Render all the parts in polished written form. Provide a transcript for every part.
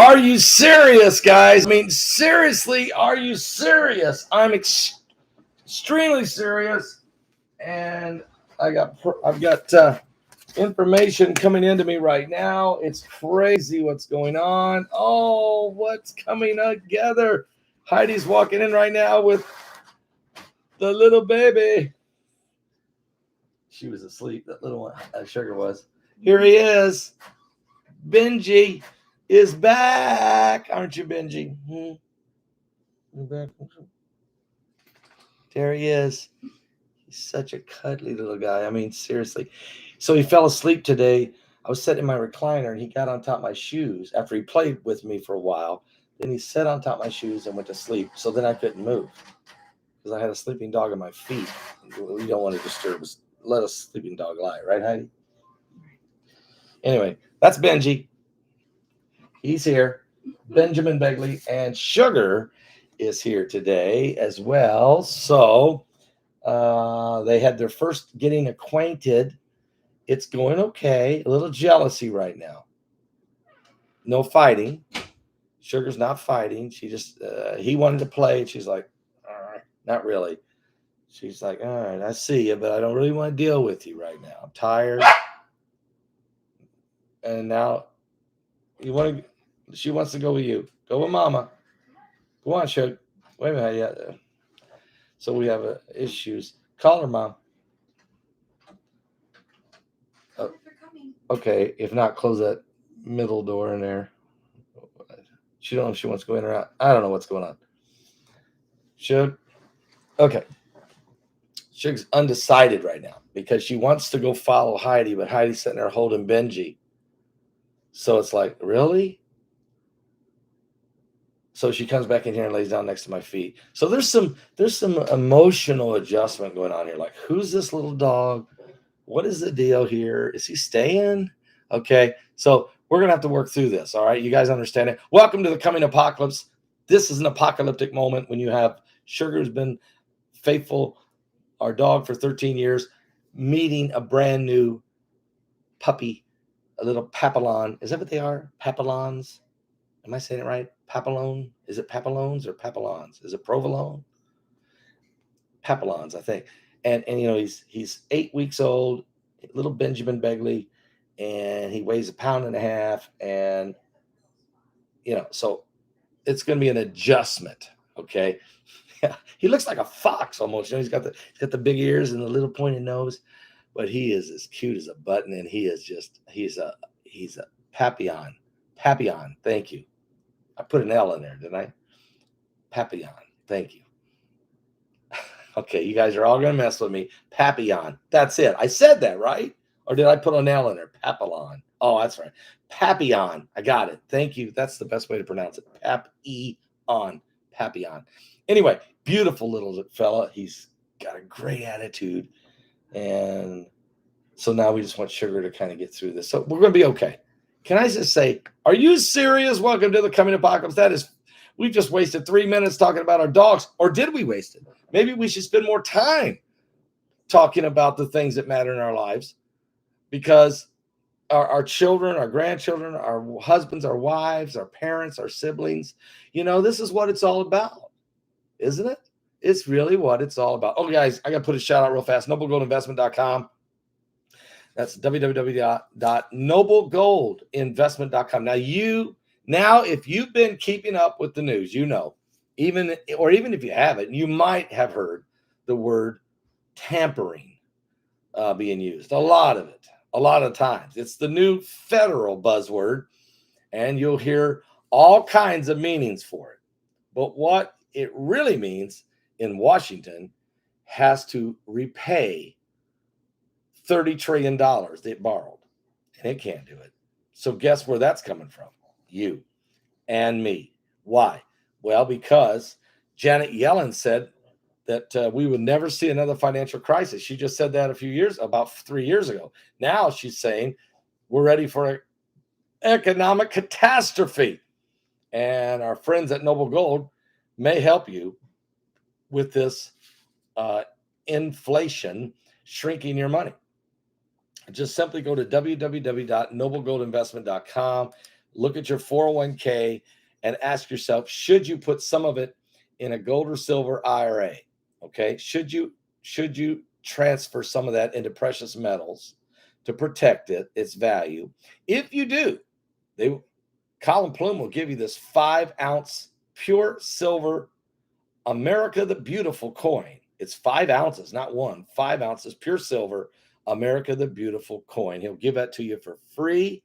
Are you serious, guys? I mean, seriously, are you serious? I'm extremely serious, and I've got information coming into me right now. It's crazy what's going on. Oh, what's coming together? Heidi's walking in right now with the little baby. She was asleep. That little one, Sugar was. Here he is. Benji is back. Aren't you, Benji? There he is. He's such a cuddly little guy. I mean, seriously. So he fell asleep today. I was sitting in my recliner, and he got on top of my shoes after he played with me for a while. Then he sat on top of my shoes and went to sleep. So then I couldn't move because I had a sleeping dog on my feet. We don't want to disturb us. Let a sleeping dog lie. Right, Heidi? Anyway, that's Benji. He's here. Benjamin Begley, and Sugar is here today as well. So they had their first getting acquainted. It's going okay. A little jealousy right now. No fighting. Sugar's not fighting. She just, he wanted to play. And she's like, all right, not really. She's like, all right, I see you, but I don't really want to deal with you right now. I'm tired. And now she wants to go with you. Go with Mama. Go on, Sugar. Wait a minute. Yeah. So we have issues. Call her, Mom. Okay. If not, close that middle door in there. She don't know if she wants to go in or out. I don't know what's going on. Sugar. Okay. Sugar's undecided right now because she wants to go follow Heidi, but Heidi's sitting there holding Benji. So it's like, really? So she comes back in here and lays down next to my feet. So there's some emotional adjustment going on here. Like, who's this little dog? What is the deal here? Is he staying? Okay. So we're going to have to work through this. All right. You guys understand it? Welcome to the coming apocalypse. This is an apocalyptic moment when you have Sugar who's been faithful, our dog, for 13 years, meeting a brand new puppy, a little papillon. Is that what they are? Papillons? Am I saying it right? Papillon? Is it papillons or papillons? Is it provolone? Papillons, I think. And you know, he's 8 weeks old, little Benjamin Begley, and he weighs 1.5 pounds. And you know, so it's going to be an adjustment. Okay. Yeah, he looks like a fox almost. You know, he's got the big ears and the little pointed nose, but he is as cute as a button, and he's a papillon. Papillon, thank you. I put an L in there, didn't I? Papillon, thank you. Okay, you guys are all going to mess with me. Papillon, that's it. I said that, right? Or did I put an L in there? Papillon. Oh, that's right. Papillon. I got it. Thank you. That's the best way to pronounce it. Papillon. Papillon. Anyway, beautiful little fella. He's got a great attitude. And so now we just want Sugar to kind of get through this. So we're going to be okay. Can I just say, are you serious? Welcome to the coming apocalypse. We've just wasted 3 minutes talking about our dogs. Or did we waste it? Maybe we should spend more time talking about the things that matter in our lives, because our children, our grandchildren, our husbands, our wives, our parents, our siblings, you know, this is what it's all about, isn't it? It's really what it's all about. Oh, guys, I got to put a shout out real fast. NobleGoldInvestment.com. That's www.noblegoldinvestment.com. Now, if you've been keeping up with the news, you know, even if you haven't, you might have heard the word tampering being used. A lot of times. It's the new federal buzzword, and you'll hear all kinds of meanings for it. But what it really means in Washington has to repay $30 trillion it borrowed, and it can't do it. So guess where that's coming from? You and me. Why? Well, because Janet Yellen said that we would never see another financial crisis. She just said that about 3 years ago. Now she's saying we're ready for an economic catastrophe. And our friends at Noble Gold may help you with this inflation, shrinking your money. Just simply go to www.noblegoldinvestment.com. look at your 401k and ask yourself, should you put some of it in a gold or silver IRA? Okay. Should you transfer some of that into precious metals to protect its value? If you do, Colin Plume will give you this 5-ounce pure silver America the Beautiful coin. It's 5 ounces, not one, 5 ounces, pure silver, America the Beautiful coin. He'll give that to you for free,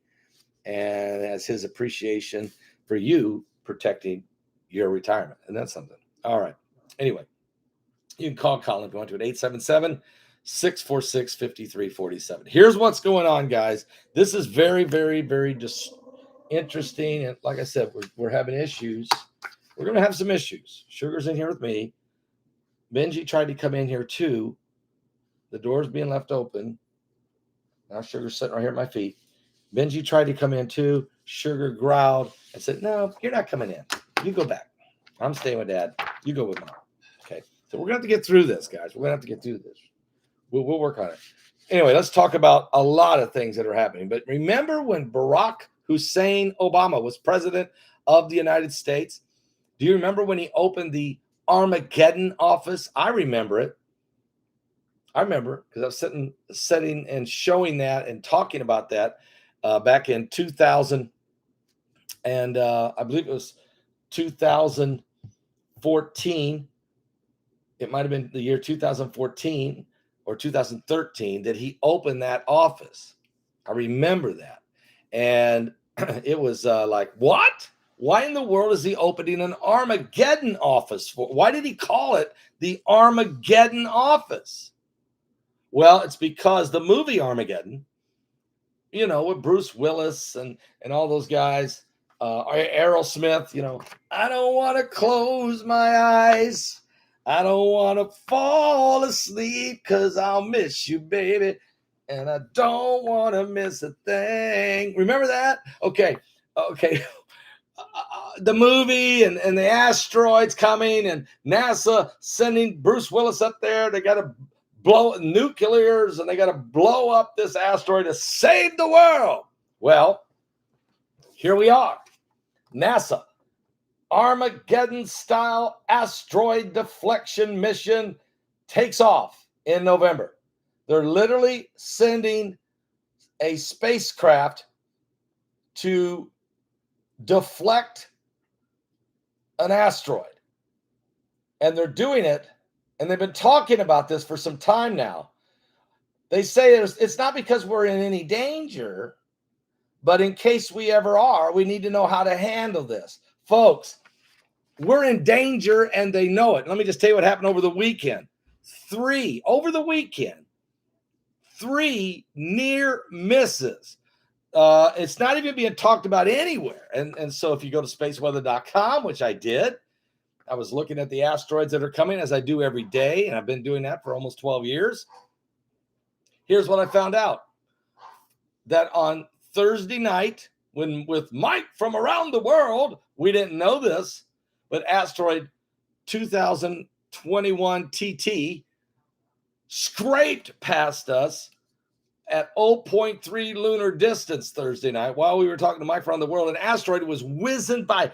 and as his appreciation for you protecting your retirement. And that's something. All right. Anyway, you can call Colin if you want to at 877-646-5347. Here's what's going on, guys. This is very, very, very interesting. And like I said, we're having issues. We're going to have some issues. Sugar's in here with me. Benji tried to come in here too. The door's being left open. Now Sugar's sitting right here at my feet. Benji tried to come in too. Sugar growled and said, no, you're not coming in. You go back. I'm staying with Dad. You go with Mom. Okay. So we're going to have to get through this, guys. We're going to have to get through this. We'll work on it. Anyway, let's talk about a lot of things that are happening. But remember when Barack Hussein Obama was president of the United States? Do you remember when he opened the Armageddon office? I remember it. I remember because I was sitting and showing that and talking about that back in 2000. And I believe it was 2014. It might have been the year 2014 or 2013 that he opened that office. I remember that. And it was like, what? Why in the world is he opening an Armageddon office for? Why did he call it the Armageddon office? Well, it's because the movie Armageddon, you know, with Bruce Willis and all those guys, Aerosmith, you know, I don't want to close my eyes. I don't want to fall asleep because I'll miss you, baby. And I don't want to miss a thing. Remember that? Okay. The movie and the asteroids coming and NASA sending Bruce Willis up there. They got to blow nuclears and they got to blow up this asteroid to save the world. Well, here we are. NASA, Armageddon style asteroid deflection mission takes off in November. They're literally sending a spacecraft to deflect an asteroid. And they're doing it, and they've been talking about this for some time now. They say it's not because we're in any danger, but in case we ever are, we need to know how to handle this. Folks, we're in danger, and they know it. Let me just tell you what happened over the weekend. 3 near misses. It's not even being talked about anywhere. And so if you go to spaceweather.com, which I did, I was looking at the asteroids that are coming as I do every day. And I've been doing that for almost 12 years. Here's what I found out. That on Thursday night, when with Mike from around the world, we didn't know this, but asteroid 2021 TT scraped past us at 0.3 lunar distance Thursday night while we were talking to Mike around the world. An asteroid was whizzing by,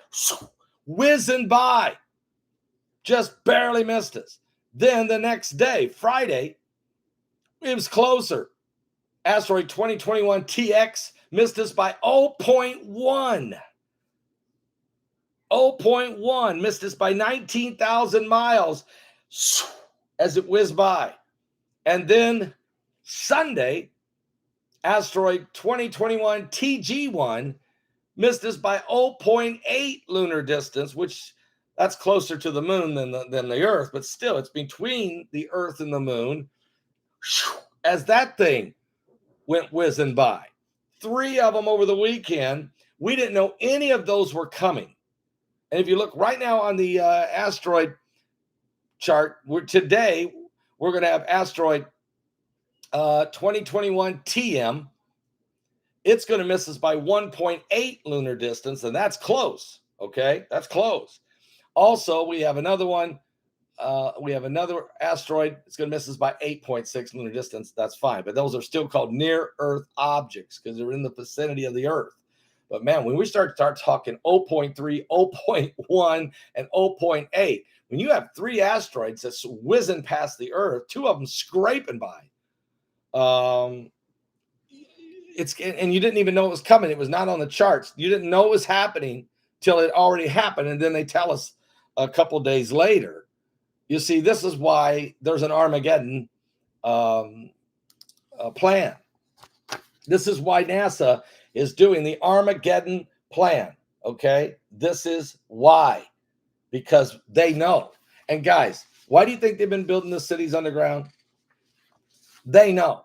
just barely missed us. Then the next day, Friday, it was closer. Asteroid 2021 TX missed us by 0.1. 0.1 missed us by 19,000 miles as it whizzed by. And then Sunday, asteroid 2021 TG1 missed us by 0.8 lunar distance, which that's closer to the moon than the Earth, but still it's between the Earth and the moon. As that thing went whizzing by, 3 of them over the weekend. We didn't know any of those were coming. And if you look right now on the asteroid chart, today we're going to have asteroid 2021 TM. It's going to miss us by 1.8 lunar distance, and that's close. Okay, that's close. Also, we have another one. We have another asteroid. It's going to miss us by 8.6 lunar distance. That's fine, but those are still called near Earth objects because they're in the vicinity of the Earth. But man, when we start talking 0.3, 0.1, and 0.8, when you have 3 asteroids that's whizzing past the Earth, 2 of them scraping by, and you didn't even know it was coming. It was not on the charts. You didn't know it was happening till it already happened, and then they tell us a couple days later. You see, this is why there's an Armageddon plan. This is why NASA is doing the Armageddon plan. Okay, this is why, because they know. And guys, why do you think they've been building the cities underground? They know.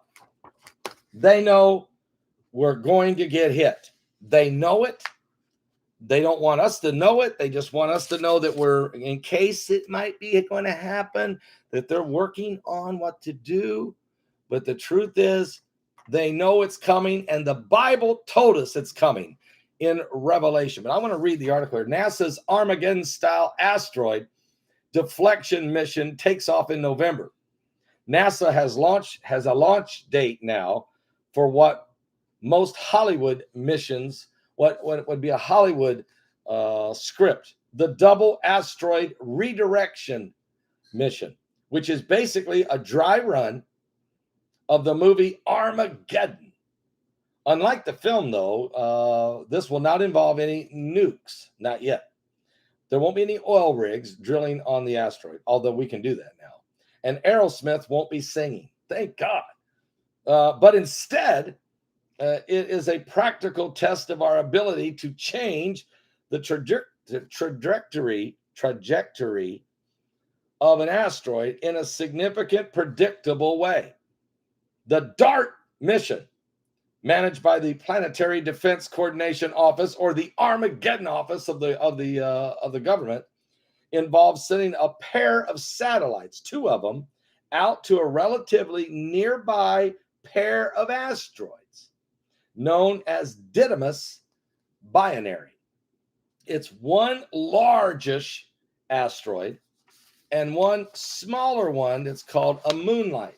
They know we're going to get hit. They know it. They don't want us to know it. They just want us to know that we're, in case it might be going to happen, that they're working on what to do. But the truth is, they know it's coming, and the Bible told us it's coming in Revelation. But I want to read the article here. NASA's Armageddon-style asteroid deflection mission takes off in November. NASA has a launch date now for what most Hollywood missions, what would be a Hollywood script, the double asteroid redirection mission, which is basically a dry run of the movie Armageddon. Unlike the film, though, this will not involve any nukes, not yet. There won't be any oil rigs drilling on the asteroid, although we can do that now. And Aerosmith won't be singing, thank God. But instead, it is a practical test of our ability to change the trajectory of an asteroid in a significant, predictable way. The DART mission, managed by the Planetary Defense Coordination Office, or the Armageddon office of the government, involves sending a pair of satellites, 2 of them, out to a relatively nearby pair of asteroids known as Didymus Binary. It's one largish asteroid and one smaller one that's called a moonlet.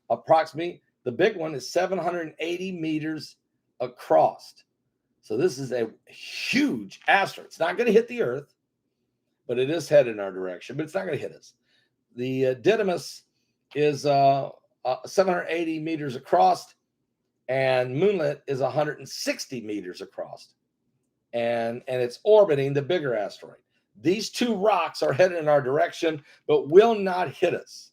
Approximately, the big one is 780 meters across. So this is a huge asteroid. It's not going to hit the Earth, but it is headed in our direction, but it's not going to hit us. The Didymus is 780 meters across, and Moonlet is 160 meters across. And it's orbiting the bigger asteroid. These 2 rocks are headed in our direction, but will not hit us.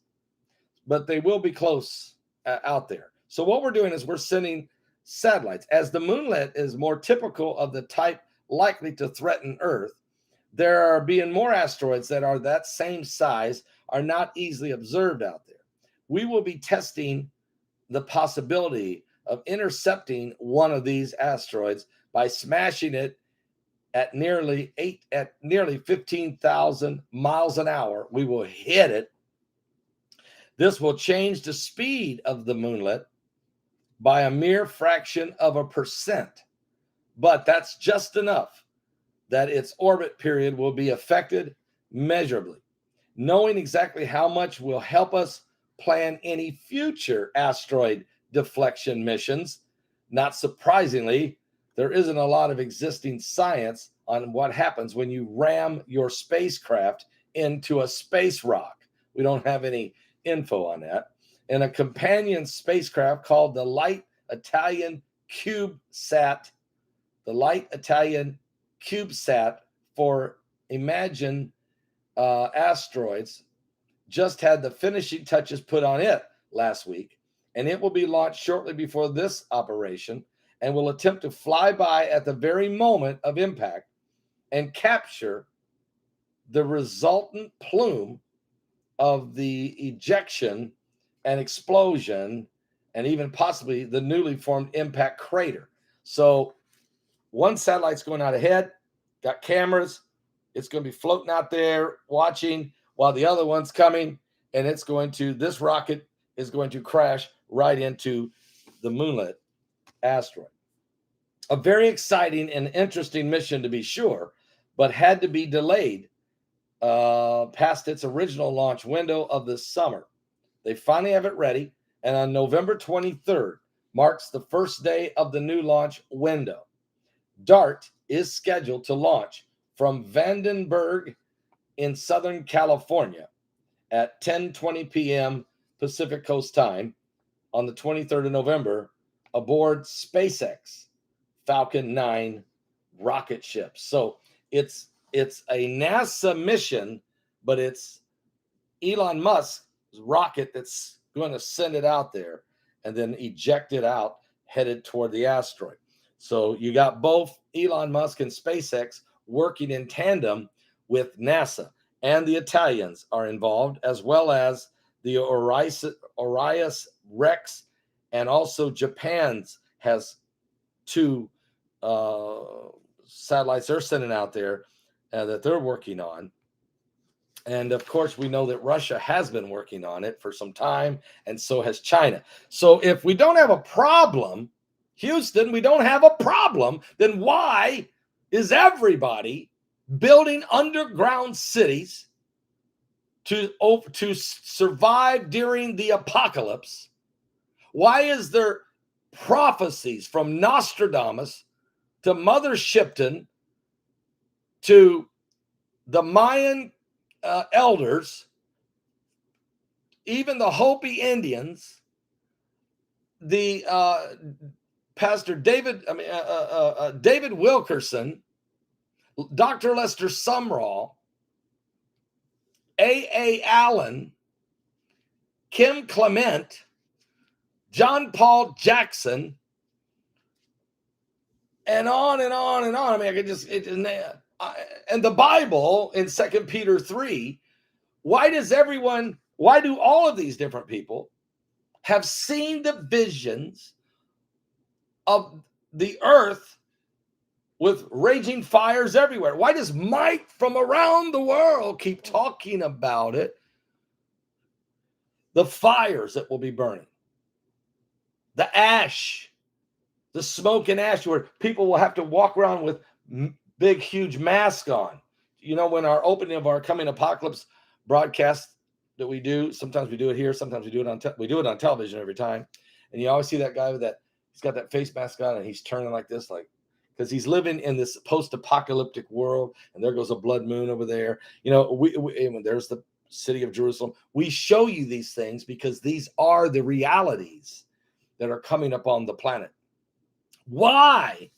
But they will be close out there. So what we're doing is we're sending satellites. As the moonlet is more typical of the type likely to threaten Earth, there are being more asteroids that are that same size are not easily observed out there. We will be testing the possibility of intercepting one of these asteroids by smashing it at nearly 15,000 miles an hour. We will hit it. This will change the speed of the moonlet by a mere fraction of a percent, but that's just enough that its orbit period will be affected measurably. Knowing exactly how much will help us plan any future asteroid deflection missions. Not surprisingly, there isn't a lot of existing science on what happens when you ram your spacecraft into a space rock. We don't have any info on that. And a companion spacecraft called the Light Italian CubeSat, for Imagine Asteroids, just had the finishing touches put on it last week, and it will be launched shortly before this operation and will attempt to fly by at the very moment of impact and capture the resultant plume of the ejection and explosion, and even possibly the newly formed impact crater. So one satellite's going out ahead, got cameras. It's going to be floating out there watching while the other one's coming, and this rocket is going to crash right into the moonlet asteroid. A very exciting and interesting mission, to be sure, but had to be delayed past its original launch window of this summer. They finally have it ready, and on November 23rd, marks the first day of the new launch window. DART is scheduled to launch from Vandenberg in Southern California at 10:20 p.m. Pacific Coast time on the 23rd of November aboard SpaceX Falcon 9 rocket ship. So it's a NASA mission, but it's Elon Musk's rocket that's going to send it out there and then eject it out, headed toward the asteroid. So you got both Elon Musk and SpaceX working in tandem with NASA, and the Italians are involved, as well as the Orius Rex, and also Japan's has two satellites they're sending out there that they're working on. And of course, we know that Russia has been working on it for some time, and so has China. So if we don't have a problem, Houston, we don't have a problem, then why is everybody building underground cities to survive during the apocalypse? Why is there prophecies from Nostradamus to Mother Shipton to the Mayan elders, even the Hopi Indians, the Pastor David, David Wilkerson, Dr. Lester Sumrall, A. Allen, Kim Clement, John Paul Jackson, and on and on and on. I mean, I could just, and the Bible in 2 Peter 3, why do all of these different people have seen the visions of the earth with raging fires everywhere? Why does Mike from around the world keep talking about it? The fires that will be burning, the ash, the smoke and ash, where people will have to walk around with big, huge masks on. You know, when our opening of our coming apocalypse broadcast that we do, sometimes we do it here, sometimes we do it on television every time. And you always see that guy with that, he's got that face mask on and he's turning like this, like, because he's living in this post-apocalyptic world, and there goes a blood moon over there. You know, there's the city of Jerusalem. We show you these things because these are the realities that are coming upon the planet. Why?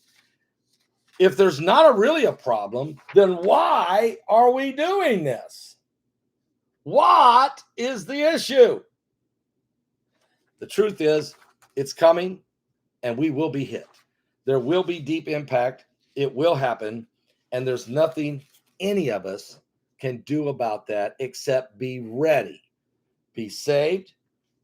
If there's not really a problem, then why are we doing this? What is the issue? The truth is, it's coming, and we will be hit. There will be deep impact. It will happen, and there's nothing any of us can do about that except be ready, be saved,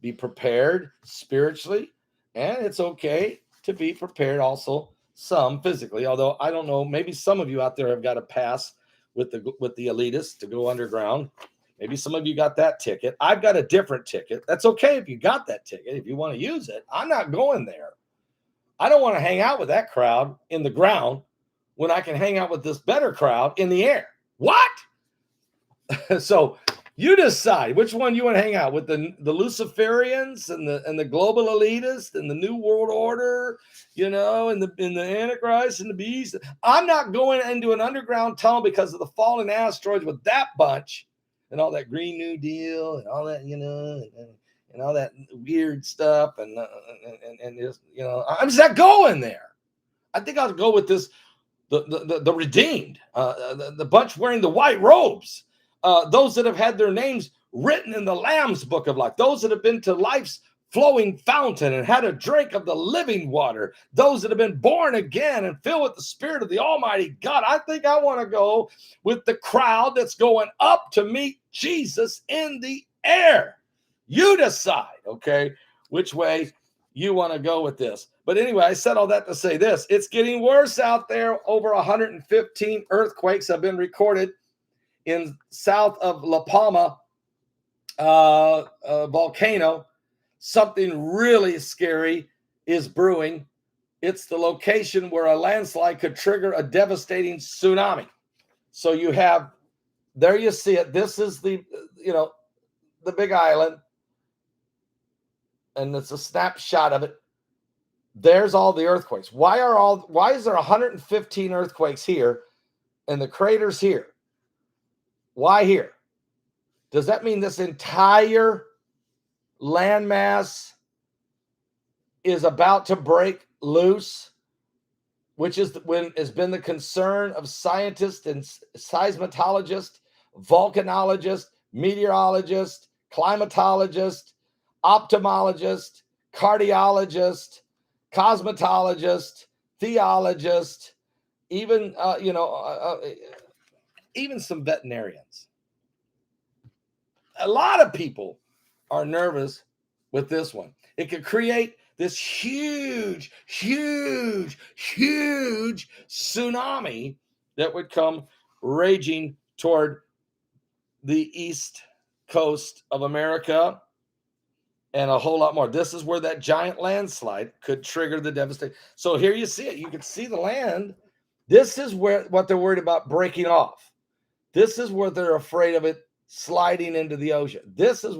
be prepared spiritually, and it's okay to be prepared also some physically. Although I don't know, maybe some of you out there have got a pass with the elitists to go underground. Maybe some of you got that ticket. I've got a different ticket. That's okay if you got that ticket. If you want to use it, I'm not going there. I don't want to hang out with that crowd in the ground when I can hang out with this better crowd in the air. What? So you decide which one you want to hang out with, the Luciferians and the global elitists and the New World Order, you know, and the Antichrist and the beast. I'm not going into an underground tunnel because of the fallen asteroids with that bunch and all that Green New Deal and all that, you know, and all that weird stuff. And just, you know, I'm just not going there. I think I'll go with this, the redeemed, the bunch wearing the white robes. Those that have had their names written in the Lamb's book of life, those that have been to life's flowing fountain and had a drink of the living water, those that have been born again and filled with the Spirit of the Almighty God. I think I want to go with the crowd that's going up to meet Jesus in the air. You decide, okay, which way you want to go with this. But anyway, I said all that to say this. It's getting worse out there. Over 115 earthquakes have been recorded in south of La Palma volcano. Something really scary is brewing. It's the location where a landslide could trigger a devastating tsunami. So you have, there you see it. This is the, you know, the big island. And it's a snapshot of it. There's all the earthquakes. Why is there 115 earthquakes here and the craters here? Why here? Does that mean this entire landmass is about to break loose, which is when has been the concern of scientists and seismologists, volcanologists, meteorologists, climatologists, ophthalmologists, cardiologists, cosmetologists, theologists, even even some veterinarians. A lot of people are nervous with this one. It could create this huge tsunami that would come raging toward the east coast of America and a whole lot more. This is where that giant landslide could trigger the devastation. So here you see it. You can see the land. This is what they're worried about breaking off. This is where they're afraid of it sliding into the ocean. This is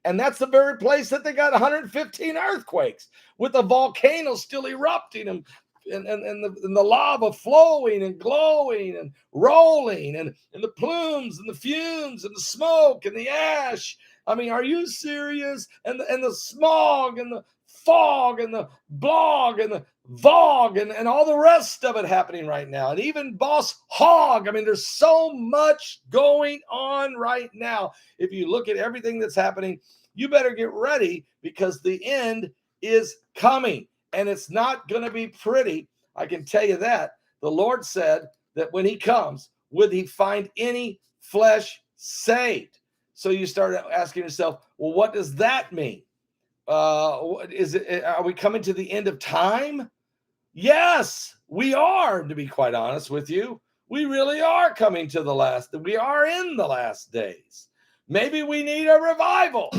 and that's the very place that they got 115 earthquakes, with the volcano still erupting and the lava flowing and glowing and rolling and the plumes and the fumes and the smoke and the ash. I mean, are you serious? And the smog and the fog and the blog and the Vogue and all the rest of it happening right now. And even Boss Hogg. I mean, there's so much going on right now. If you look at everything that's happening, you better get ready, because the end is coming and it's not going to be pretty. I can tell you that. The Lord said that when he comes, would he find any flesh saved? So you start asking yourself, well, what does that mean? Are we coming to the end of time? Yes, we are, to be quite honest with you. We really are coming to we are in the last days. Maybe we need a revival.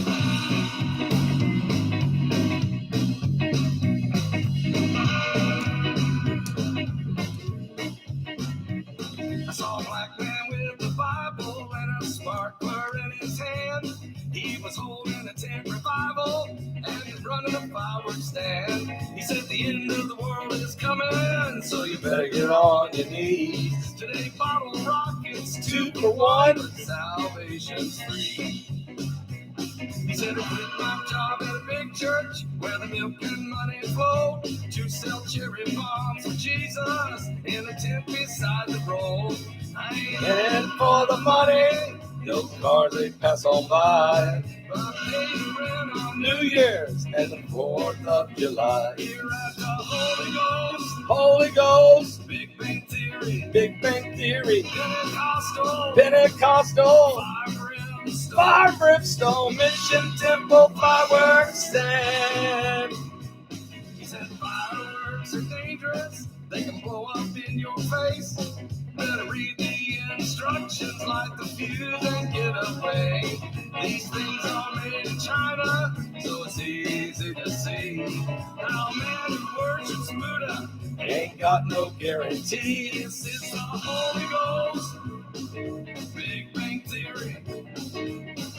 I saw a black man with a Bible and a sparkler in his hand. He was holding a tent revival and running a fireworks stand. He said the end of the world is coming, so you better get on your knees. Today bottle rockets 2 for 1, salvation's free. He said I quit my job at a big church where the milk and money flow to sell cherry bombs for Jesus in a tent beside the road. I ain't in for the money, no cars they pass on by. But I paid the rent on New Year's and the 4th of July. Here at the Holy Ghost, Big Bang Theory, Pentecostal, Fire Brimstone, Mission Temple, fireworks stand. He said fireworks are dangerous, they can blow up in your face. Better read the instructions, light the fuse and get away. These things are made in China, so it's easy to see. Now man who worships Buddha ain't got no guarantee. This is the Holy Ghost, Big Bang Theory,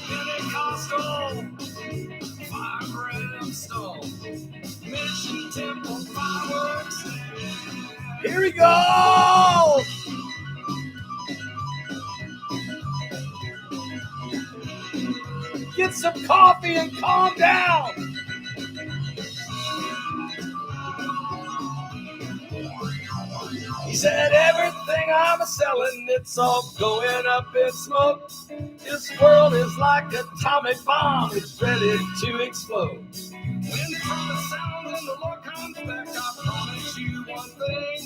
Pentecostal, Fire Brimstone, Mission Temple, fireworks. Here we go! Get some coffee and calm down. He said everything I'm selling, it's all going up in smoke. This world is like an atomic bomb, it's ready to explode. When the trumpet sounds and the Lord comes back, I promise you one thing.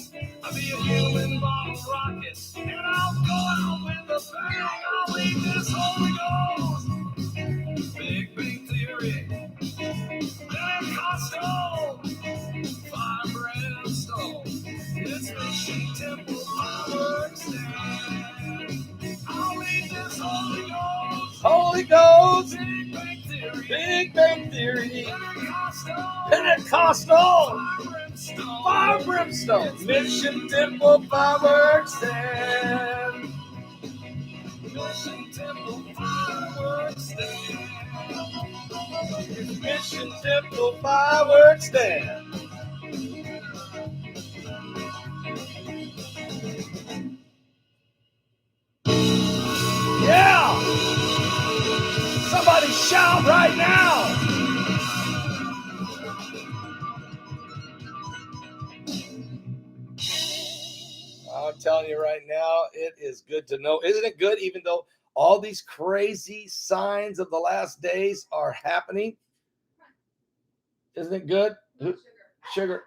I'll be a human bottle rocket, and I'll go out with a bang. I'll leave this Holy Ghost, Big Bang Theory, Pentecostal, Fire Brimstone, it's Mission Temple, fireworks stand. I'll leave this Holy Ghost, Big Bang Theory, Pentecostal, Fire Brimstone, Mission Temple, fireworks stand. Mission Temple, fireworks stand. Mission Temple, fireworks stand. right now. I'm telling you right now, it is good to know. Isn't it good, even though all these crazy signs of the last days are happening? Isn't it good? Sugar.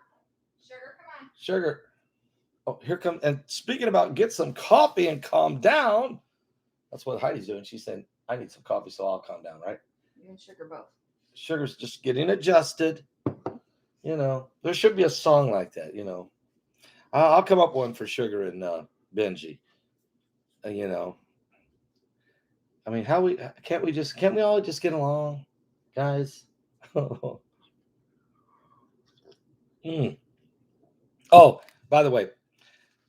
Come on. Sugar. Oh, here comes. And speaking about get some coffee and calm down, that's what Heidi's doing. She said, I need some coffee, so I'll calm down, right? You and Sugar both. Sugar's just getting adjusted. You know, there should be a song like that, you know. I'll come up one for Sugar and Benji. You know, I mean, can't we all just get along, guys? Oh, by the way,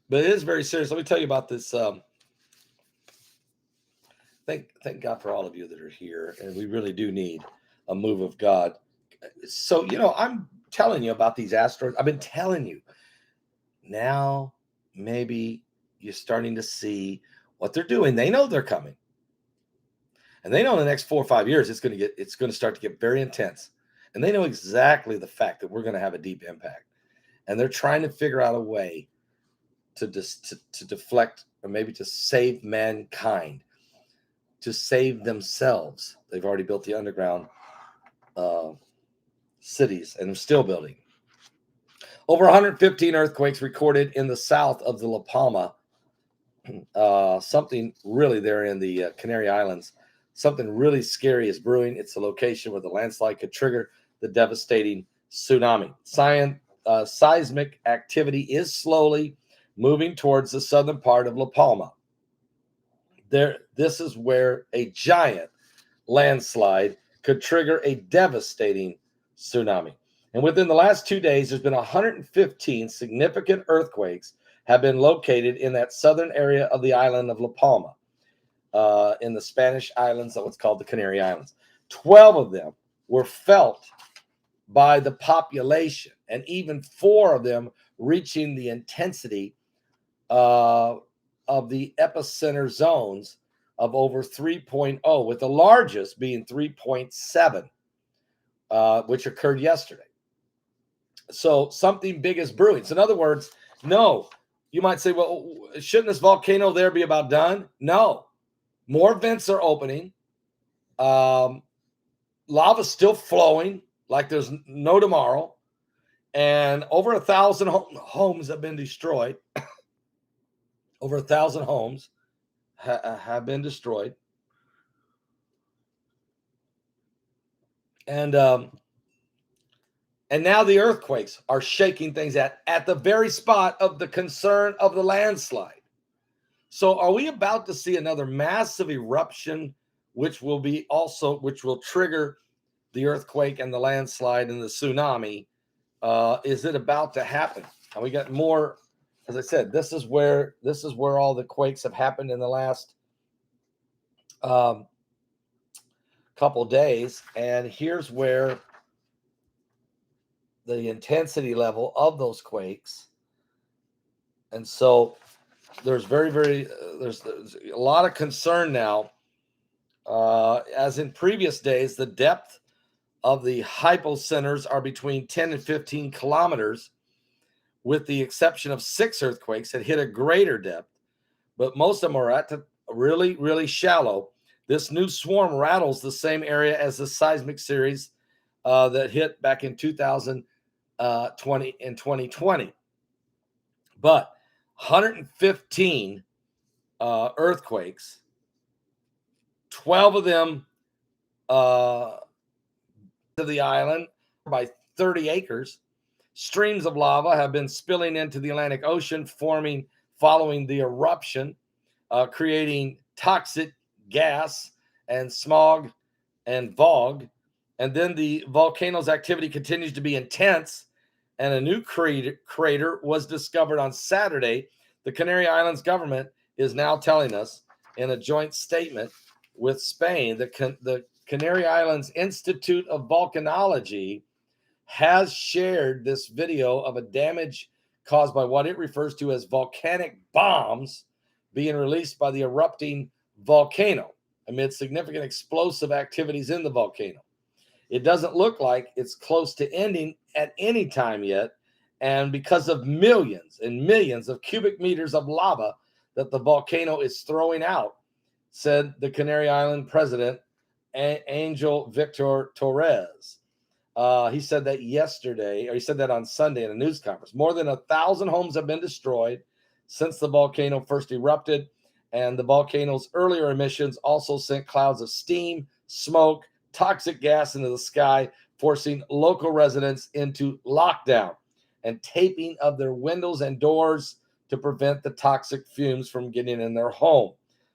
but it is very serious. Let me tell you about this. Thank God for all of you that are here, and we really do need a move of God. So, you know, I'm telling you about these asteroids. I've been telling you. Now, maybe you're starting to see what they're doing. They know they're coming. And they know in the next 4 or 5 years, it's going to start to get very intense. And they know exactly the fact that we're going to have a deep impact. And they're trying to figure out a way to deflect, or maybe to save mankind, to save themselves. They've already built the underground cities, and they're still building. Over 115 earthquakes recorded in the south of the La Palma. Something really there in the Canary Islands. Something really scary is brewing. It's a location where the landslide could trigger the devastating tsunami. Seismic activity is slowly moving towards the southern part of La Palma. This is where a giant landslide could trigger a devastating tsunami. And within the last 2 days, there's been 115 significant earthquakes have been located in that southern area of the island of La Palma, in the Spanish islands of what's called the Canary Islands. 12 of them were felt by the population, and even 4 of them reaching the intensity of the epicenter zones of over 3.0, with the largest being 3.7, which occurred yesterday. So something big is brewing. So in other words, no, you might say, well, shouldn't this volcano there be about done? No, more vents are opening. Lava's still flowing like there's no tomorrow. And over 1,000 homes have been destroyed. Over 1,000 homes have been destroyed. And now the earthquakes are shaking things at the very spot of the concern of the landslide. So are we about to see another massive eruption, which will trigger the earthquake and the landslide and the tsunami? Is it about to happen? And we got more. As I said, this is where all the quakes have happened in the last couple days. And here's where the intensity level of those quakes. And so there's there's a lot of concern now. As in previous days, the depth of the hypocenters are between 10 and 15 kilometers, with the exception of 6 earthquakes that hit a greater depth, but most of them are at the really, really shallow. This new swarm rattles the same area as the seismic series that hit back in 2020 and 2020. But 115 earthquakes, 12 of them to the island by 30 acres. Streams of lava have been spilling into the Atlantic Ocean, following the eruption, creating toxic gas and smog and fog. And then the volcano's activity continues to be intense, and a new crater was discovered on Saturday. The Canary Islands government is now telling us in a joint statement with Spain that the Canary Islands Institute of Volcanology has shared this video of a damage caused by what it refers to as volcanic bombs being released by the erupting volcano. amid significant explosive activities in the volcano. It doesn't look like it's close to ending at any time yet, and because of millions and millions of cubic meters of lava that the volcano is throwing out, said the Canary Island president, Angel Victor Torres. He said that yesterday, or he said that on Sunday in a news conference. More than 1,000 homes have been destroyed since the volcano first erupted, and the volcano's earlier emissions also sent clouds of steam, smoke, toxic gas into the sky, forcing local residents into lockdown and taping of their windows and doors to prevent the toxic fumes from getting in their home.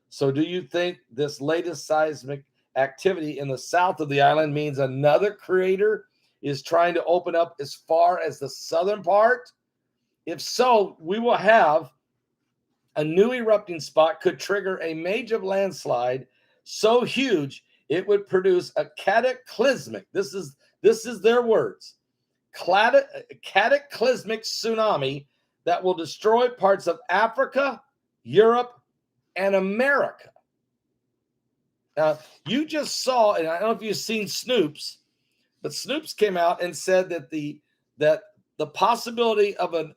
So do you think this latest seismic activity in the south of the island means another crater is trying to open up as far as the southern part? If so, we will have a new erupting spot could trigger a major landslide so huge it would produce a cataclysmic, this is their words, cataclysmic tsunami that will destroy parts of Africa, Europe, and America. Now, you just saw, and I don't know if you've seen Snoops, but Snoops came out and said that the possibility of a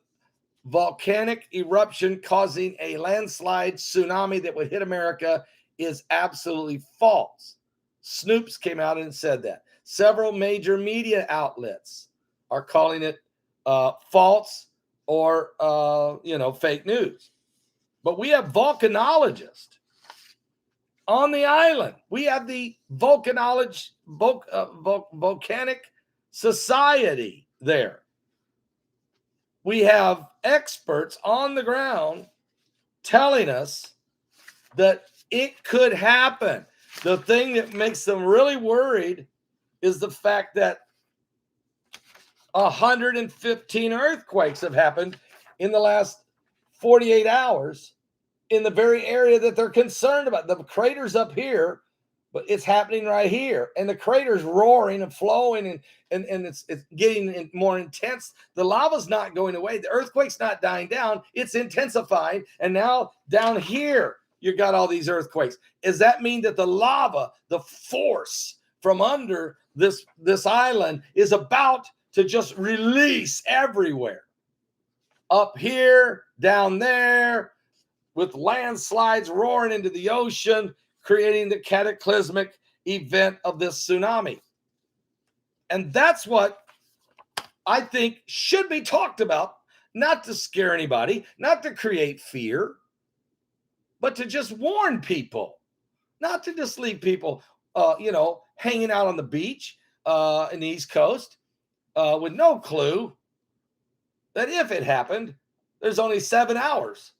volcanic eruption causing a landslide tsunami that would hit America is absolutely false. Snoops came out and said that. Several major media outlets are calling it false or fake news. But we have volcanologists on the island. We have the Volcanic Society there. We have experts on the ground telling us that it could happen. The thing that makes them really worried is the fact that 115 earthquakes have happened in the last 48 hours in the very area that they're concerned about. The crater's up here, but it's happening right here. And the crater's roaring and flowing, and it's getting more intense. The lava's not going away. The earthquake's not dying down. It's intensifying. And now down here, you got all these earthquakes. Does that mean that the lava, the force from under this island is about to just release everywhere? Up here, down there, with landslides roaring into the ocean, creating the cataclysmic event of this tsunami. And that's what I think should be talked about, not to scare anybody, not to create fear, but to just warn people, not to just leave people, hanging out on the beach in the East Coast with no clue that if it happened, there's only 7 hours.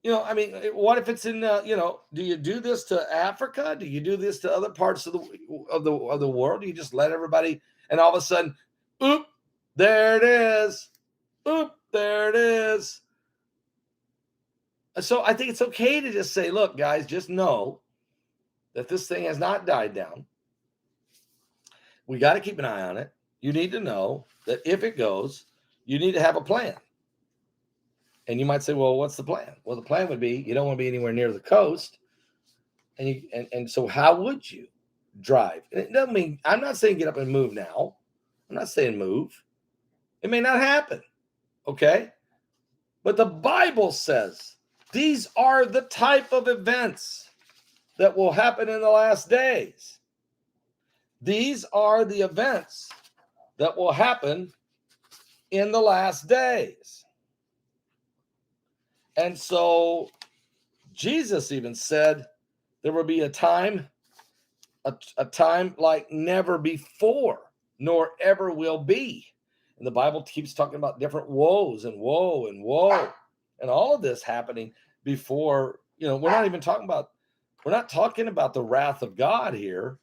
What if it's in, do you do this to Africa? Do you do this to other parts of the world? Do you just let everybody, and all of a sudden, oop, there it is. Oop, there it is. So I think it's okay to just say, look, guys, just know that this thing has not died down. We got to keep an eye on it. You need to know that if it goes, you need to have a plan. And you might say, well, what's the plan? Well, the plan would be you don't want to be anywhere near the coast. And so how would you drive? And it doesn't mean, I'm not saying get up and move now. I'm not saying move. It may not happen. Okay? But the Bible says these are the type of events that will happen in the last days. These are the events that will happen in the last days. And so Jesus even said there will be a time like never before, nor ever will be. And the Bible keeps talking about different woes and woe and woe. And all of this happening before, we're not talking about the wrath of God here.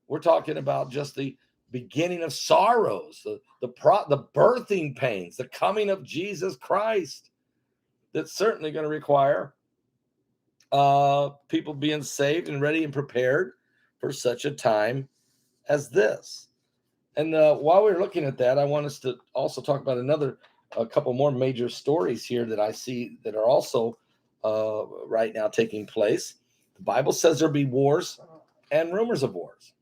We're talking about just the beginning of sorrows, the birthing pains, the coming of Jesus Christ. That's certainly going to require people being saved and ready and prepared for such a time as this. And while we're looking at that, I want us to also talk about a couple more major stories here that I see that are also right now taking place. The Bible says there'll be wars and rumors of wars.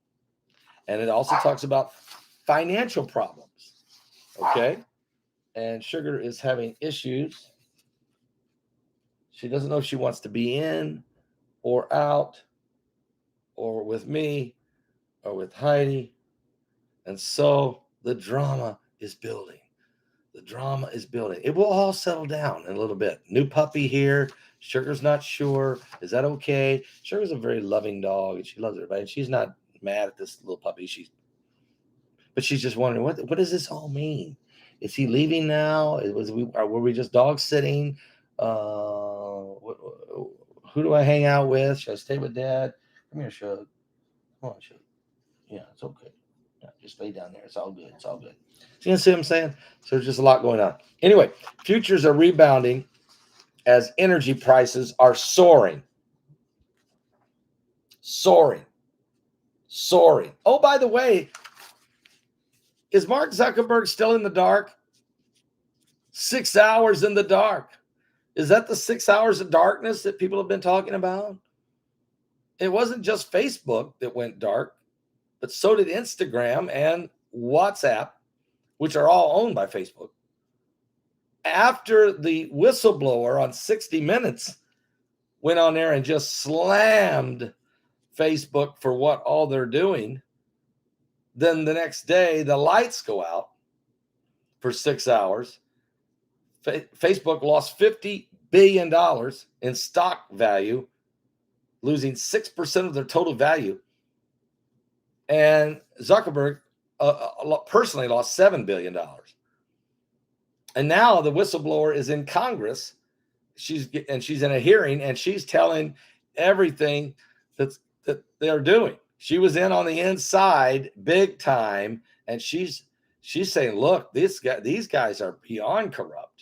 And it also talks about financial problems. Okay? And Sugar is having issues. She doesn't know if she wants to be in or out or with me or with Heidi. And so the drama is building. The drama is building. It will all settle down in a little bit. New puppy here. Sugar's not sure. Is that okay? Sugar's a very loving dog, and she loves everybody. And she's not mad at this little puppy. But she's just wondering, what does this all mean? Is he leaving now? Were we just dog sitting? Who do I hang out with? Should I stay with Dad? Come here, Shug. Come on, Shug. Yeah, it's okay. Yeah, just lay down there. It's all good. It's all good. So you see what I'm saying? So there's just a lot going on. Anyway, futures are rebounding as energy prices are soaring. Soaring. Oh, by the way, is Mark Zuckerberg still in the dark? 6 hours in the dark. Is that the 6 hours of darkness that people have been talking about? It wasn't just Facebook that went dark, but so did Instagram and WhatsApp, which are all owned by Facebook. After the whistleblower on 60 Minutes went on there and just slammed Facebook for what all they're doing, then the next day the lights go out for 6 hours. Facebook lost $50 billion in stock value, losing 6% of their total value. And Zuckerberg personally lost $7 billion. And now the whistleblower is in Congress. She's in a hearing, and she's telling everything that they're doing. She was in on the inside big time, and she's saying, look, these guys are beyond corrupt.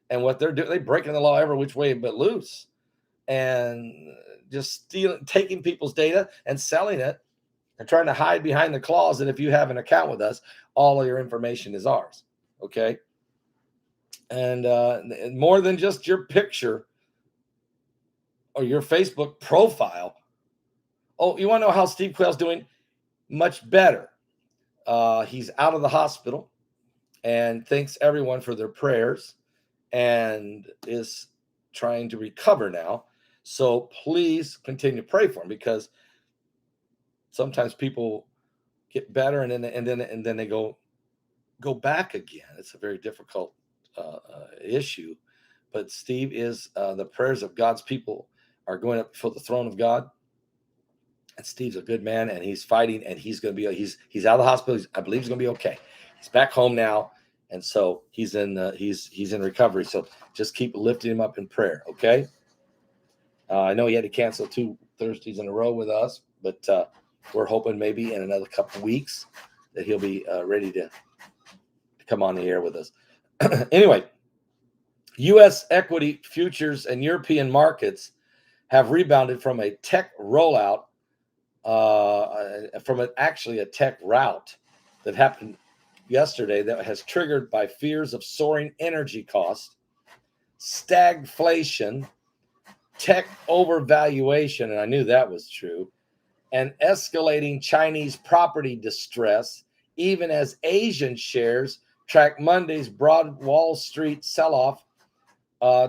And what they're doing, they're breaking the law every which way but loose, and just taking people's data and selling it and trying to hide behind the clause that if you have an account with us, all of your information is ours. Okay. And more than just your picture or your Facebook profile. Oh, you want to know how Steve Quayle's doing? Much better. He's out of the hospital and thanks everyone for their prayers and is trying to recover now. So please continue to pray for him, because sometimes people get better and then they go back again. It's a very difficult issue. But Steve is the prayers of God's people are going up before the throne of God. And Steve's a good man, and he's fighting, and he's going to be he's out of the hospital. I believe he's going to be okay. He's back home now, and so he's in recovery. So just keep lifting him up in prayer, okay? I know he had to cancel 2 Thursdays in a row with us, but we're hoping maybe in another couple of weeks that he'll be ready to come on the air with us. Anyway, U.S. equity futures and European markets have rebounded from a tech rollout, actually a tech rout that happened yesterday that has triggered by fears of soaring energy costs, stagflation, tech overvaluation, and I knew that was true, and escalating Chinese property distress, even as Asian shares track Monday's broad Wall Street sell-off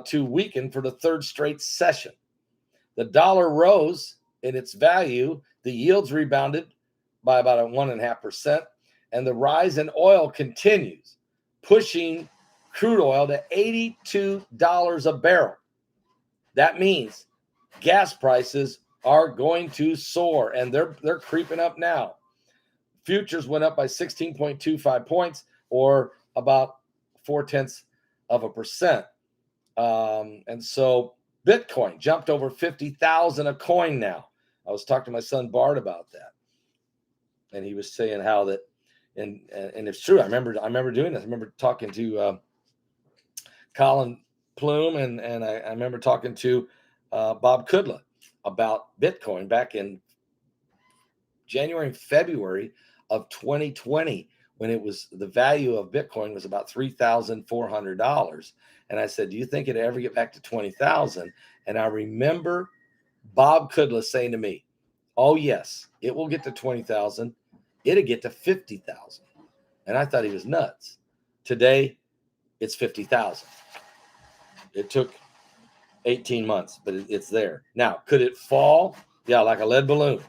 to weaken for the third straight session. The dollar rose in its value. The yields rebounded by about 1.5%, and the rise in oil continues, pushing crude oil to $82 a barrel. That means gas prices are going to soar, and they're creeping up now. Futures went up by 16.25 points, or about 0.4%. And so Bitcoin jumped over 50,000 a coin now. I was talking to my son Bart about that, and he was saying how that, and it's true. I remember doing this. I remember talking to Colin Plume, and I remember talking to Bob Kudla about Bitcoin back in January and February of 2020, when the value of Bitcoin was about $3,400. And I said, do you think it'd ever get back to 20,000? And I remember Bob Kudla saying to me, oh, yes, it will get to 20,000. It'll get to 50,000. And I thought he was nuts. Today, it's 50,000. It took 18 months, but it's there. Now, could it fall? Yeah, like a lead balloon.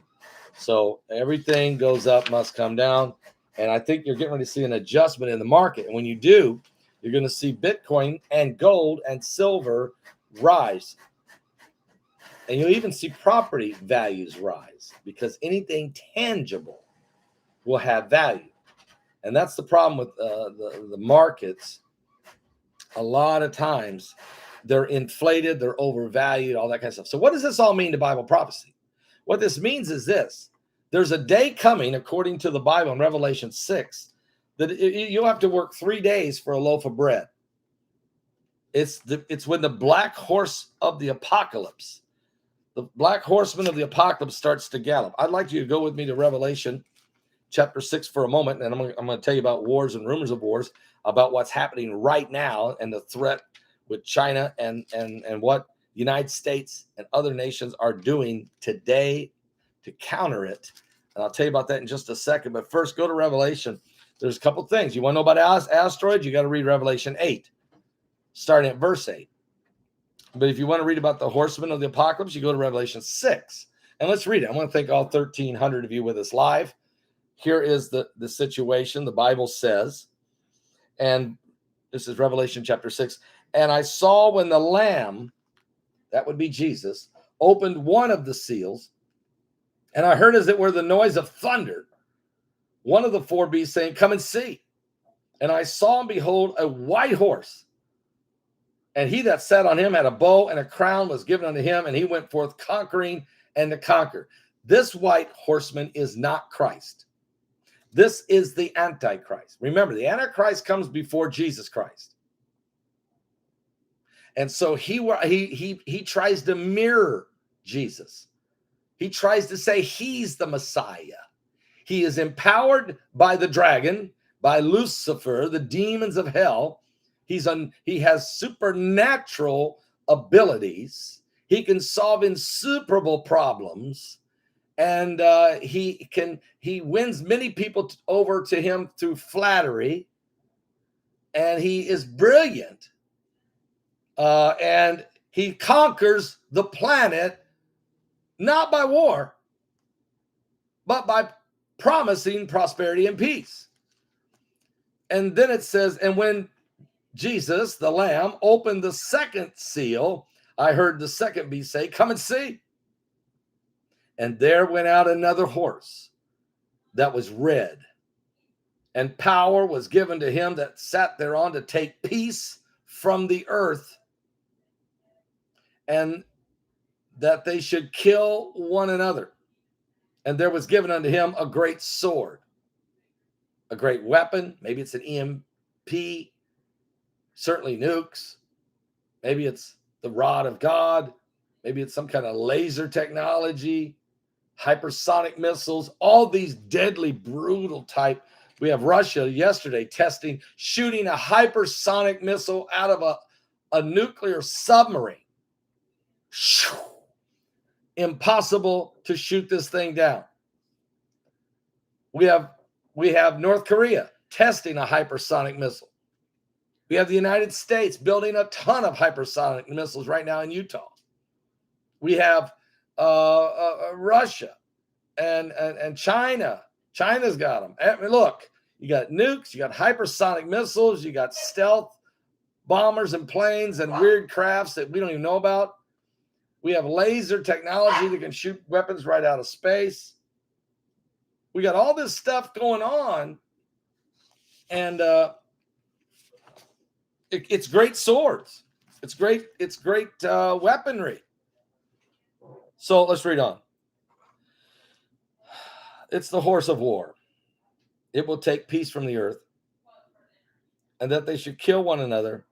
So everything goes up, must come down. And I think you're getting ready to see an adjustment in the market. And when you do, you're going to see Bitcoin and gold and silver rise. And you'll even see property values rise because anything tangible will have value. And that's the problem with the markets. A lot of times they're inflated, they're overvalued, all that kind of stuff. So what does this all mean to Bible prophecy? What this means is this. There's a day coming, according to the Bible in Revelation 6, that you'll have to work 3 days for a loaf of bread. It's when the black horse of the apocalypse, the black horseman of the apocalypse starts to gallop. I'd like you to go with me to Revelation chapter 6 for a moment, and I'm going to tell you about wars and rumors of wars, about what's happening right now and the threat with China and what the United States and other nations are doing today to counter it. And I'll tell you about that in just a second. But first, go to Revelation. There's a couple things. You want to know about asteroids? You got to read Revelation 8, starting at verse 8. But if you want to read about the horsemen of the apocalypse, you go to Revelation 6. And let's read it. I want to thank all 1,300 of you with us live. Here is the situation. The Bible says, and this is Revelation chapter 6, and I saw when the Lamb, that would be Jesus, opened one of the seals, and I heard as it were the noise of thunder, one of the four beasts saying, come and see. And I saw and behold a white horse, and he that sat on him had a bow, and a crown was given unto him, and he went forth conquering and to conquer. This white horseman is not Christ. This is the Antichrist. Remember, the Antichrist comes before Jesus Christ. And so he tries to mirror Jesus. He tries to say he's the Messiah. He is empowered by the dragon, by Lucifer, the demons of hell. He has supernatural abilities. He can solve insuperable problems. And he wins many people over to him through flattery. And he is brilliant. And he conquers the planet, not by war, but by promising prosperity and peace. And then it says, and when Jesus, the Lamb, opened the second seal, I heard the second beast say, come and see. And there went out another horse that was red, and power was given to him that sat thereon to take peace from the earth, and that they should kill one another. And there was given unto him a great sword, a great weapon. Maybe it's an EMP, certainly nukes. Maybe it's the rod of God. Maybe it's some kind of laser technology, hypersonic missiles, all these deadly, brutal type. We have Russia yesterday shooting a hypersonic missile out of a nuclear submarine. Impossible to shoot this thing down. We have North Korea testing a hypersonic missile. We have the United States building a ton of hypersonic missiles right now in Utah. We have Russia and China. China's got them. I mean, look, you got nukes, you got hypersonic missiles, you got stealth bombers and planes and weird crafts that we don't even know about. We have laser technology that can shoot weapons right out of space. We got all this stuff going on, and it's great swords. It's great weaponry. So let's read on. It's the horse of war. It will take peace from the earth, and that they should kill one another.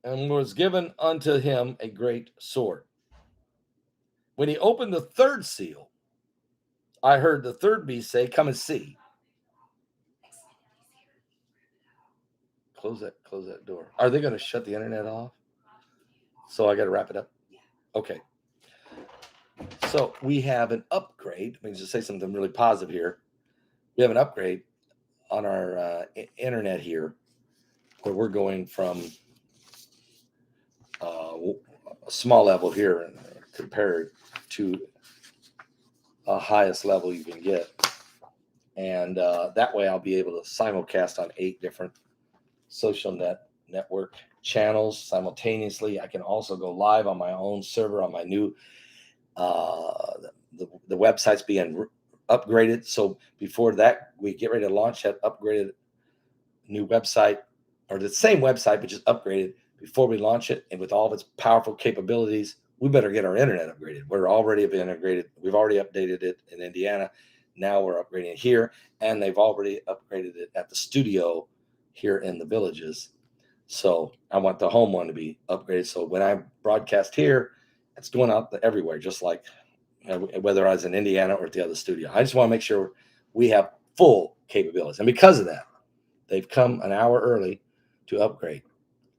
And was given unto him a great sword. When he opened the third seal, I heard the third beast say, come and see. Close that door. Are they going to shut the internet off? So I got to wrap it up. Okay. So we have an upgrade. Let me just say something really positive here. We have an upgrade on our internet here, where we're going from a small level here compared to a highest level you can get. And that way I'll be able to simulcast on 8 different social network channels simultaneously. I can also go live on my own server on my new the website's being upgraded. So before that, we get ready to launch that upgraded new website, or the same website but just upgraded. Before we launch it and with all of its powerful capabilities, we better get our internet upgraded. We're already integrated. We've already updated it in Indiana. Now we're upgrading it here, and they've already upgraded it at the studio here in the Villages. So I want the home one to be upgraded. So when I broadcast here, it's going out everywhere, just like whether I was in Indiana or at the other studio. I just want to make sure we have full capabilities. And because of that, they've come an hour early to upgrade.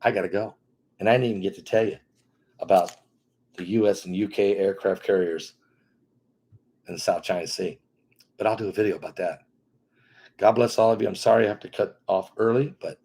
I got to go. And I didn't even get to tell you about the US and UK aircraft carriers in the South China Sea. But I'll do a video about that. God bless all of you. I'm sorry I have to cut off early, but